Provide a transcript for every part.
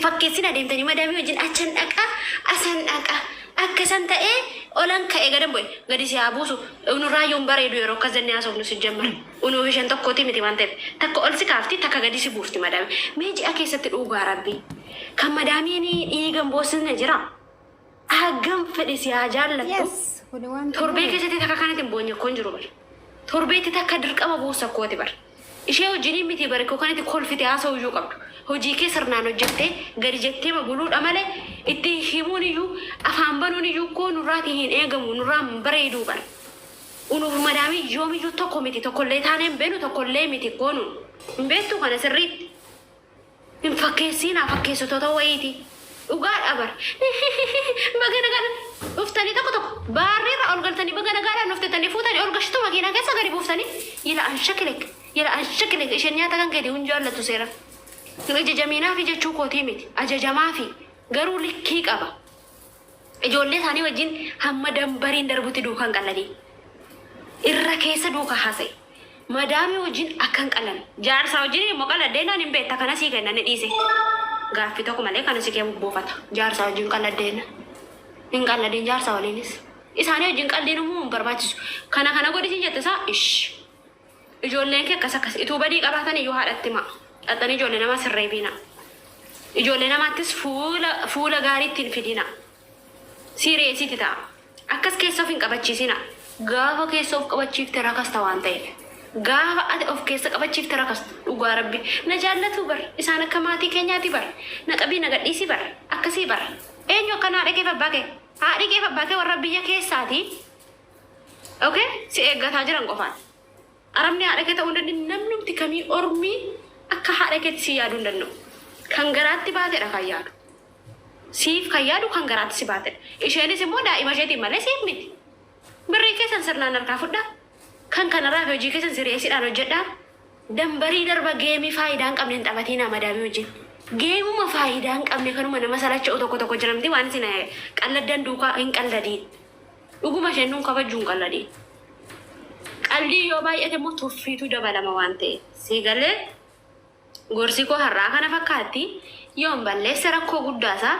fakkeessina deemtanii madaamii wajjin achan dhaqa asan dhaqa akkasan ta'ee olan ka'e gadan boy gadi si haa buusu unurraa yoon bareedu yeroo akkas jennee haasofnu si jammar unuu bishaan tokkooti miti waan ta'eef takka ol si kaafti takka gadi si buufti madaamii mee ji'a keessatti dhugaa rabbii kan madaamiin dhiigan boosisne jira hagam fedhe si haa jaallattu torbee keessatti takka kanatti boonye koon jiru bar torbeetti takka dirqama buusa kooti bar ishee wajjiniin miti bare koo kanatti kolfite haasa'u iyyuu qabdu hojii kee sirnaan hojjettee gadi jettee buluudha malee itti himuun iyyuu afaan banuun iyyuu koo nurraati hin eegamu nurraan bareeduu bara. Unuuf madaamii yoomiyyuu tokko miti tokkollee taaneen beenu tokkollee miti koonu hin beektu kana sirriitti hin fakkeessiinaa fakkeessitoota wayiiti dhugaadha bara. Baga nagaan dhuftanii tokko baarriirra ol galtanii baga nagaadhaan dhuftetanii fuutanii ol gashitu makiinaa keessa gadi buuftanii yila anshakileek isheen nyaata kan keetii hun jaallatu seera. Ajajamiinaa fi jechuu kootii miti ajajamaa fi garuu likkii qaba ijoollee isaanii wajjin hamma dambariin darbutti duukaan qalanii irra keessa duuka haasa'e madaamii wajjin akkan qalan jaarsaa wajjin immoo qaladdeennaan hin beekta kana sii kennan dhiise gaaffii tokko malee kana si kee buufata jaarsaa wajjin qaladdeena hin qalladeen jaarsaa waliinis isaanii wajjin qalliin immoo hin barbaachisu kana godhisi jette isaa ijoolleen kee akkas ituu badii qabaatan iyyuu haadhatti ma'a. Atani ijoollee nama sirreebina. Ijoollee namaattis fuula gaariitti fidina. Sireesitti ta'a. Akkas keessa of hin qabachiisina. Gaafa keessa of qabachiifte rakasta waan ta'eef. Gaafa ati of keessa qabachiifte rakasta dhugaa rabbi. Na jaallatu bar. Isaan akka maatii keenyaati bar. Na qabii na gadhiisi bar. Akkasii bar. Eenyu akka haadha kee abbaa kee? Haadhi kee abbaa kee warra biyya keessaati. Okay? Si eeggataa jiran qofaan. Arabni haadha kee ta'uu dandeenye namnumti kamii ormii akka haadha keetti si yaaduu hin danda'u. Kan garaatti baatedha kan yaadu. Siif kan yaadu kan garaatti si baatedha. Isheenis immoo daa'ima isheetiin malee siif miti. Birrii keessan sirnaan harkaa fudhaa. Kan kanarraa fi hojii keessan sireesiidhaan hojjedhaa. Dambarii darba geemii faayidaa hin qabne hin taphatiin madaamii wajjin. Geemuma faayidaa hin qabne kanuma nama salacha'u tokko jiramti waan isin qalladdan duukaa hin qalladiin. Dhuguma isheen nuun kabajjuu hin qalladiin. Qallii yoo baay'ate immoo tuffiitu dabalama waan ta'eef. Siigalee gorsi koo har'aa kana fakkaatti yoon balleessa rakkoo guddaasaa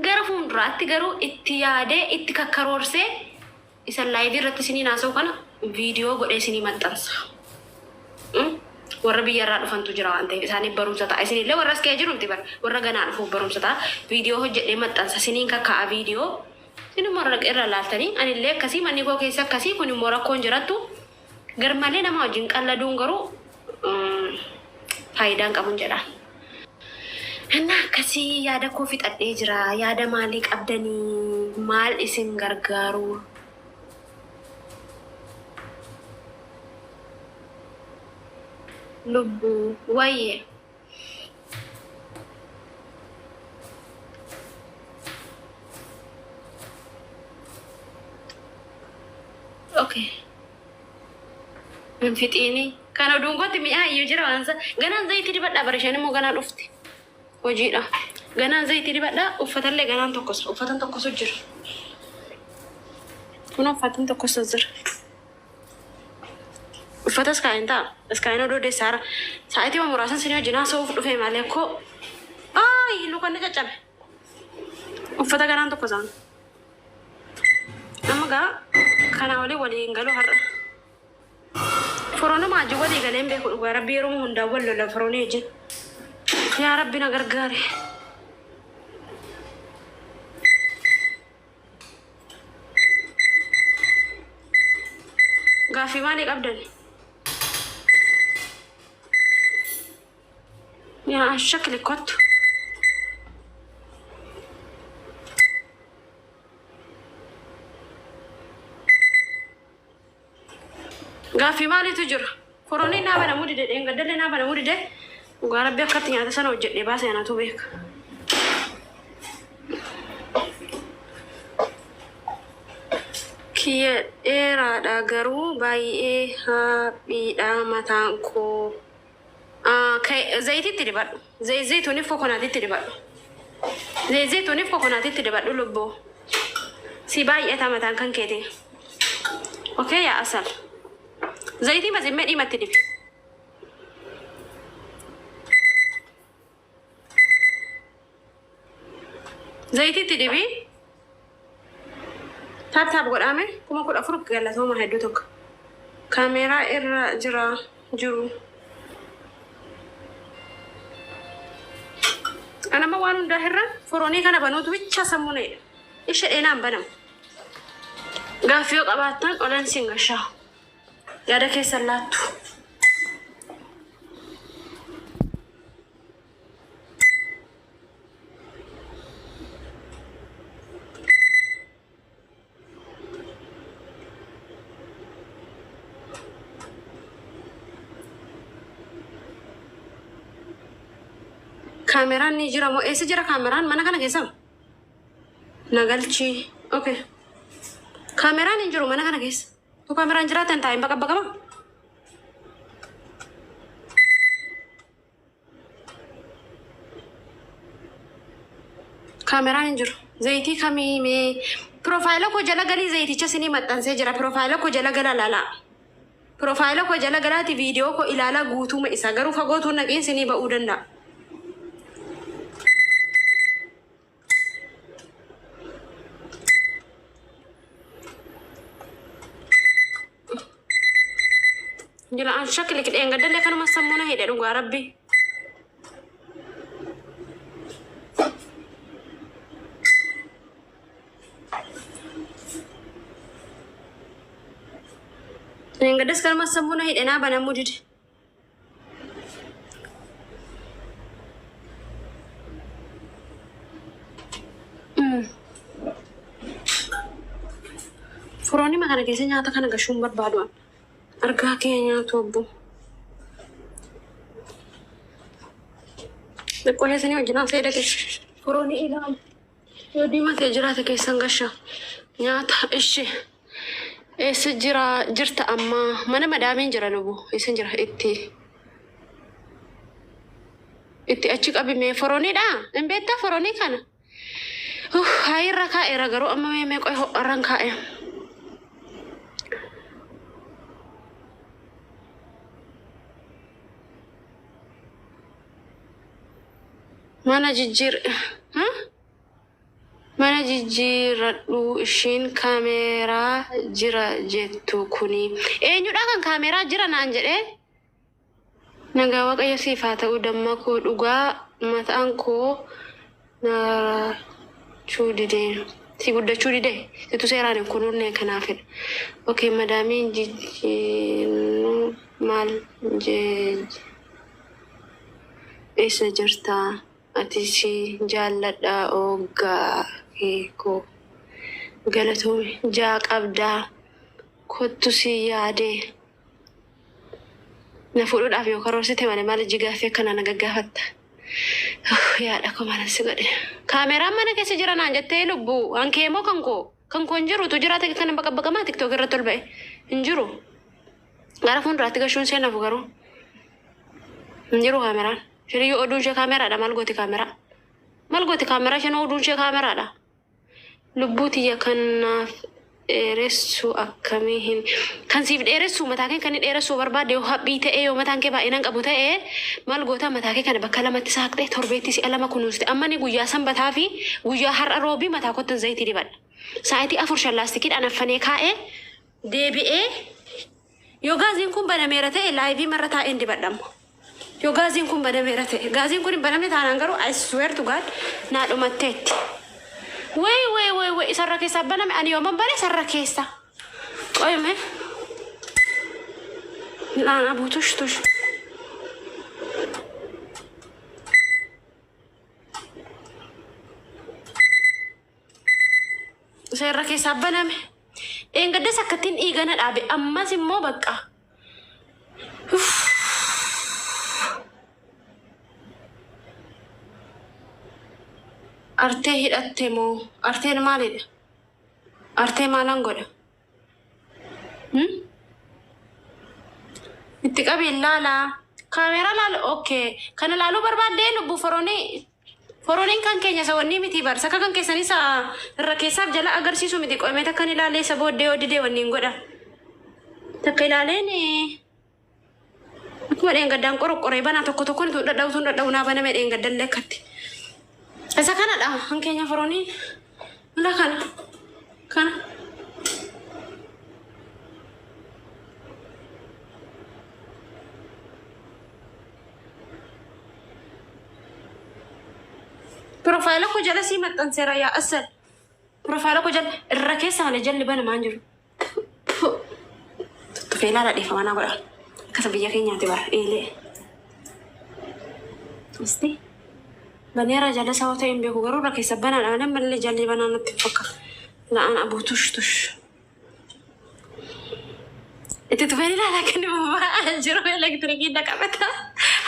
gara fuulduraatti garuu itti yaadee itti kakkaroorsee isa laayivii irratti isinii naasa'u kana viidiyoo godhee isinii maxxansa. Warra biyyarraa dhufantu jira waan ta'eef isaaniif barumsa ta'a. Isinillee warra as ka'ee jiru miti bara warra ganaa dhufuuf barumsa ta'a. Viidiyoo hojjedhee maxxansa isiniin kakkaa'a viidiyoo. Isin immoo irra laaltanii anillee akkasii manni koo keessa akkasii kun immoo rakkoon jirattu garmalee nama wajjin qalladuun garuu faayidaan qabuun jedha. Anna akkasii yaada koo fixadhee jira. Yaada maalii qabdanii? Maal isin gargaaru? Lubbuu wayyee. Okay. Min fixiini. Kana dungooti mi'aa iyyuu jira waansa. Ganaan zayitii dibadhaa bara isheen immoo ganaan dhufti. Hojiidha. Ganaan zayitii dibadhaa uffatallee ganaan tokkosu. Uffatan tokkosu jira. Kun uffatan tokkosu jira. Uffata iskaayin ta'a. Iskaayin odoo deessaara. Sa'aatii muraasan sinii wajjin haasa'uuf dhufee malee koo. Lukanni caccabe. Uffata ganaan tokko isaan. Amma gaa kanaa waliin galuu har'a. Foroona maajii walii galeen beeku dhugaa rabbi yeroo hundaa wal lola foroonii wajjin. Yaa rabbi na gargaare. Gaaffii maalii qabdan? Yaa shakli kottu. Gaaffii maaliitu jira? Foroonii naa bana mudide dheengaddalee naa bana mudide dhugaa rabbi akkatti nyaata sana hojjedhee baasee anatu beeka. Kiyya dheeraadha garuu baay'ee haaphiidha mataan koo. Zayitiitti dibadhu. Zayituuniif kokonaatiitti dibadhu. Zayituuniif kokonaatiitti dibadhu lubbuu. Si baay'ata mataan kan keetii. Okay yaa asal. Zayitii mazimee dhimatti dibi. zayti tidibi tap godhame kuma kudha furuk galatoma heddu tokko kamera irra jiru ana ma wanu dahirra foroni kana banutu bicha samune ishe ena banam gafiyo qabatan olan singasha yada ke salatu kameraan ni jira mo ese jira kameraan mana kana kesam nagalchi okay kameraan ni jiru mana kana kes tu kameraan jira tan time baka ma kameraan ni jiru zaiti kami me profile ko jala gali zaiti chasini matan se jira profile ko jala gala lala profile ko jala gala ti video ko ilala gutu ma isa garu fagotu na sini ba udanda jila an shakli kid enga dalle kan masamuna hede dungo rabbi enga des kan masamuna hede na bana mudid furoni makana kese nyata kana gashum barbadwan arga kenya tobu ko hesani wajina sayda ke furoni ilam yodi ma tejrata ke sangasha nyata ishi ese jirta amma mana madamin jira nubu ese jira itti achi qabi me furoni da embetta furoni kana hayra ka era garu amma me ko ranka mana jijjiiradhu ishiin kaameeraa jira jettu kuni eenyudha kan kaameeraa jira naan jedhe nagaa waaqayyo siif haa ta'u damma koo dhugaa mataan koo naarachuu didee si guddachuu didee situ seeraan hin kunuunne kanaafidha okay madaamiin jijjiirnu maal eessa jirtaa ati si jaalladha ogaa ko galatoome jaa qabdaa kottu si yaade na fuudhuudhaaf yoo karoorsite malee maal jigaaffii akkana na gaggaafatta yaadha ko malan si godhe kaameraan mana keessa jira naan jettee lubbuu hankee moo kan koo hin jiru tu jiraate kana baqamaa tiktook irratti ol ba'e hin jiru gara fuulduraatti gashuun seenafu garuu hin jiru kaameraan shiriyo odun she kamera da malgoti kamera she no odun she kamera da lubbuti ya kana eresu akamihin kan sif eresu mataken kan eresu barbade yo habbi te yo matanke ba inan qabu ta'e malgota matake kan bakka lamatti saaqte torbeetti si alama kunuste ammani guyyaa sanbataa fi guyyaa har'a roobi mataa kottan zayti dibadha sa'ati afur shallastikid anafane kaa'e deebi'ee yo gaazin kun banameera ta'e live marra taa'e dibadhamu yo gazin kun banameera ta'e gazin kun banamne taanaan garuu I swear to God na dhumatteetti way isarra keessa baname ani yoo bane sarra keessa qoyme laana butush sarra keessa baname engadde sakkatiin dhiigana dhaabe ammas immoo bakka arte hidhatte moo arteen maalidha artee maalan godha itti qabi laala kaamera laala okay kana laaluu barbaadee lubbu foroniin kan keenya sawwanni miti bar saka kan keessanii sa irra keessaaf jala agarsiisu miti qoyme takkan ilaalee isa booddee odidee wanniin godha takka ilaaleen akkuma dheengaddaan qorqoree banaa tokko tokkoon dhadha'u naa baname dheengaddallee akkatti Asa kana dah hangkenya Faroni. Lah kana. Kana. Profile ko jala si matan sera ya asal. Profile ko jala rakesa ala jali bana manjur. Tufela la di famana ko. Kasabiya kenya tiba ele. Mesti. Banera jala sawata imbe ko garu rakesa bana ana malle jali bana natifaka. La ana abu tush. Itu tufela la kan mama anjuro la kitriki dakamata.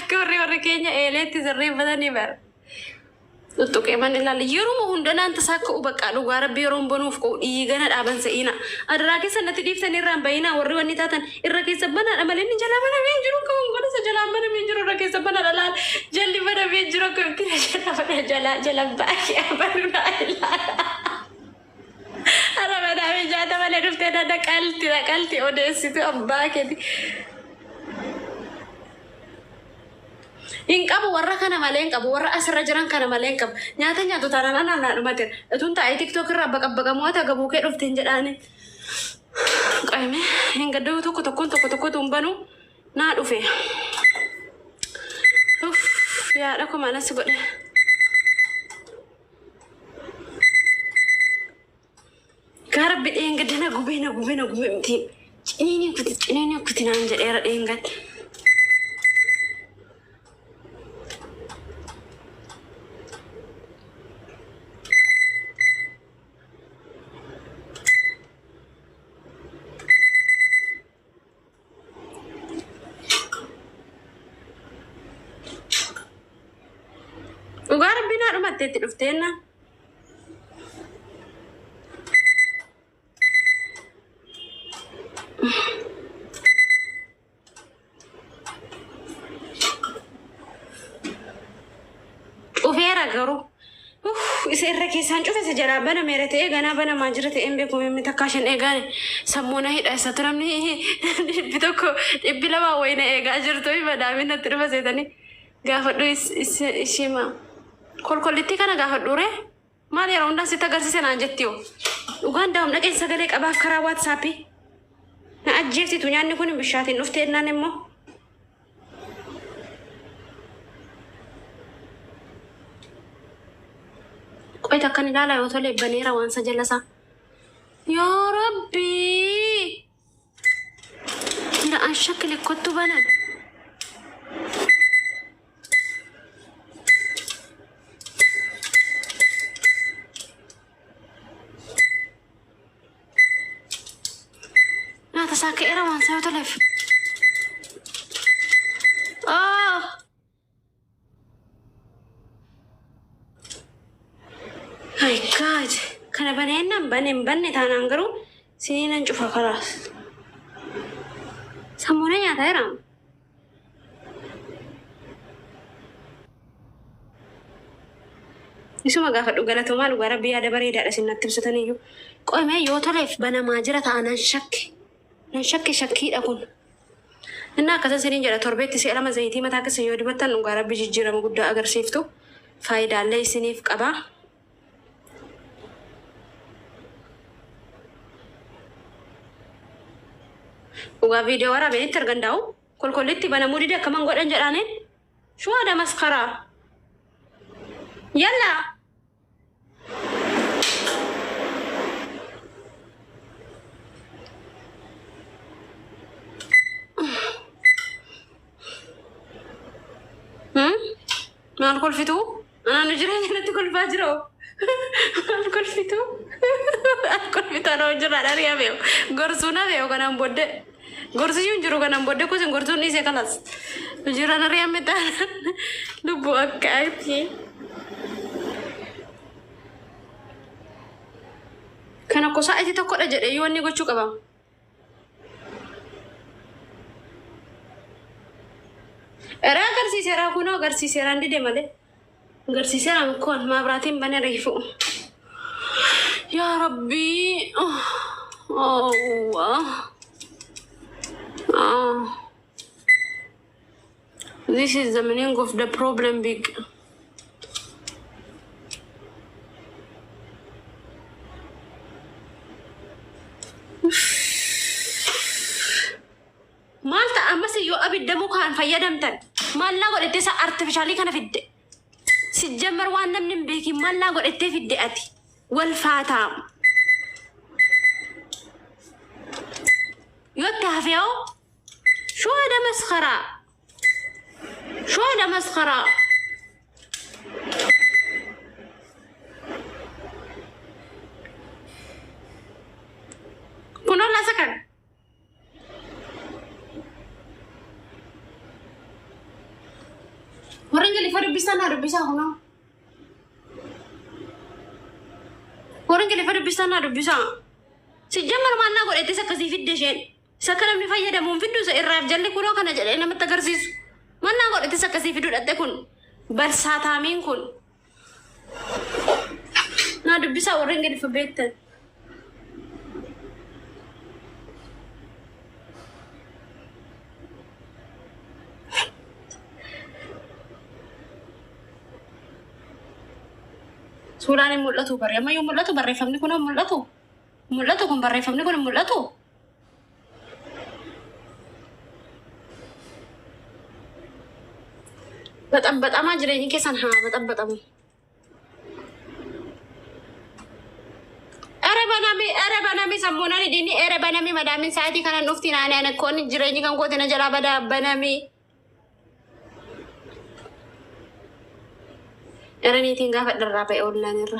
Akore kenya ele tizarri badani bar. Untuk eman ilal yuru mo hundana anta saka ubaka lu gara biron bonu ko igana daban sa ina adrake sanati diftani rambayina warri wani tatan irrake sabana amalin jala bana me juru ko ngona sa jala bana me juru rake sabana dalal jalli bana me juru ko tira jala bana jala baki abaruna illa ara bana me jata bana diftana da kalti odesitu ambake Ingkabu warra kana malengkabu warra asra jiran kana malengkab nyatanya tu taranan anak mater tunta ai TikTok rabak muata gabuke doften jedane qaime hinga do to tumbanu na dufe ya da kuma na sigode garab inga dina gube mti ini kuti nan jedera inga Ugar bina rumah tete duftena. Ufera garu. Isirra kesan cufa sejara bana merete gana bana majrate embe ko memita kashan egane samuna hida satramni bitoko ibilaba wayna ega jirto ibadamina tirba setani gafadu isima kolkoliti kana gafadure mali ronda sita garsise na jettiyo uganda umna ken sagale qaba kara whatsapp na ajjefti tunyanni kun bishatin ufteena nemo qoy takkan ilala yotole banira wansa jalasa ya rabbi la an shakli kuntu banan sakit era wan saya live. Oh. My God. Kana bane tanan garu sini nan cufa keras. Samune nyata era. Isu magafadu galatuma lu gara biya da bare da sinatib satani yu. Qoy me yo to live bana majira tanan shakki. Shakki akun. Inna kasa sinin jala torbeti si alama zayti mata kasa yodi batan ngara bijijira mugudda agar siftu faida lay sinif qaba. Uga video wara beni tergandau kolkoliti bana mudida kaman godan jadane. Shu ada maskara. Yalla. Mal kolfitu? Ana nujranya nanti kol fajro. Mal kolfitu? Kolfitu ana ujra dari abeo. Gorsuna beo kana bodde. Gorsu juru kana bodde ko sen gorsu ni se kalas. Ujra dari ameta. Lubu akati. Kana ko sa iti to ko da jade yoni go chuka bang. Era agarsiiseera kunoo agarsiiseeraan dide malee agarsiiseeraan kun mabraatiin bane reefu yaa rabbii this is the meaning of the problem big ibidda mukaan fayyadamtan maallaa godhattee isa artifishaalii kana fidde sijjammar waan namni hin beekin maallaa godhattee fidde ati wal faataa yotti hafee'oo شهداء مسخرة شهداء مسخرة كنا لا سكن ورنجة اللي فرق بيستانا ربيسا هنا ورنجة اللي فرق بيستانا ربيسا سجمر ما نقول إتسا كذي في الدشين سكرم نفاية دمون فيدو سإرّاف جلّي كورو كان جلّي نمت تغرسيسو ما نقول إتسا كذي فيدو أدّكون برساتامين كون نا دبسا ورنجة اللي في بيتن سوراني مولاتو بري أما يوم مولاتو بري فمني كنا مولاتو كن بري فمني كنا مولاتو በጣም አጅረኝ ከሳን ሀ በጣም ኧረ በናሜ ሰሞኑን ዲኒ ኧረ በናሜ መዳሚን ሳይቲ ከነ ኑፍቲ ናኔ አነኮን ጅረኝ ከን ኮት ነጀራ በዳ በናሜ ኧረ ኔቲን ጋር ፈደራ በኦንላይን ራ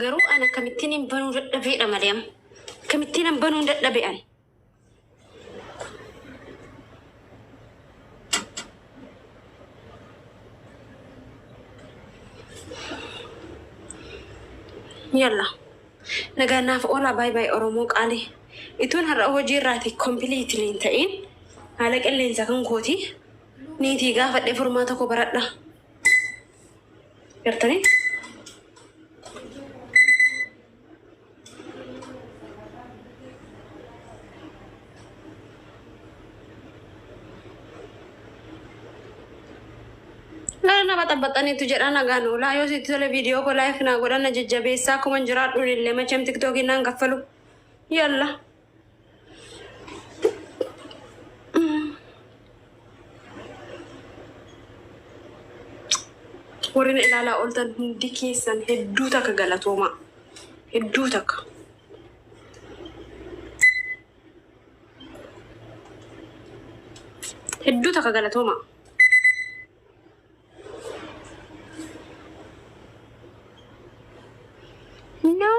ገሩ አነ ከሚቲን በኑ ደደቤ ደመለም ከሚቲን በኑ ደደቤ አን يلا نجانا فولا باي باي أرومو قالي إتون هرأو جيراتي كومبليتلي انتين على كل إنسان كن كوتي نيتي قافت لفرماتكو برادنا يرتني لا بطني تجرنا غانو لا يوسي تلي فيديو كو لايف نا غدنا ججبيسا كو منجرات اللي ما تشم تيك توك نان غفلو يلا ورين الى لا قلت ديكيسن هدوتك غلطوما هدوتك غلطوما No.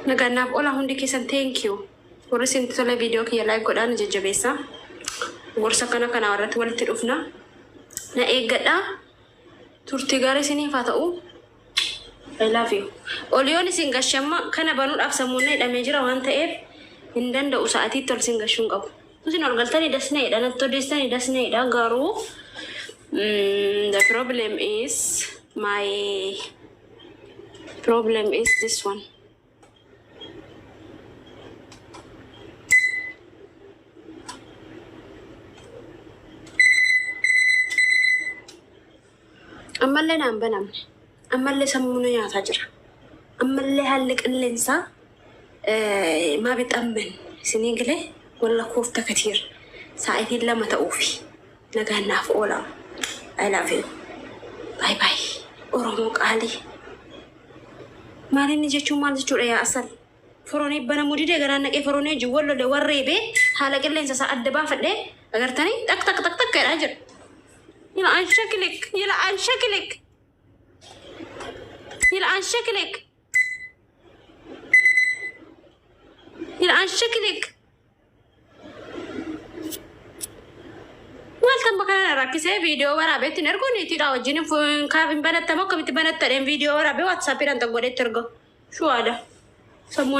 Nagana ola hundi kisan thank you. Warasin tole video ki like godan jajabesa. Gorsa kana warat walti dufna. Na eegada. Turti gare sini fatau. I love you. Olioni singashama kana banud afsamune damejira wan ta'ef indanda usaati tol singashun qabu. Tusin orgaltani dasne danatto disani dasne da garu. The problem is my problem is this one. أمّا نام بنام أمّا اللي سمونه يا تاجر أمّا اللي هلك الإنسا ما بتأمن سنين قلي ولا كوفتا كتير ساعتي لما تأوفي نجانا في أولا I love you باي باي أرومك علي مالين نجتشو مال جتشو يا أصل فروني بنا مدير جرانك فروني جوال لو وريبه حالك اللي إنسا ساعد دبا فدي أجر تاني تك تك تك تك كده أجر يلا عن شكلك يلا عن شكلك يلا عن شكلك يلا عن شكلك والتم بكرة راكسة فيديو ورا بيت نرجوني ترى وجيني فون كابين بنات تمام كم تبنات ترين فيديو ورا بواتساب يران تقولي ترجو شو هذا سمونا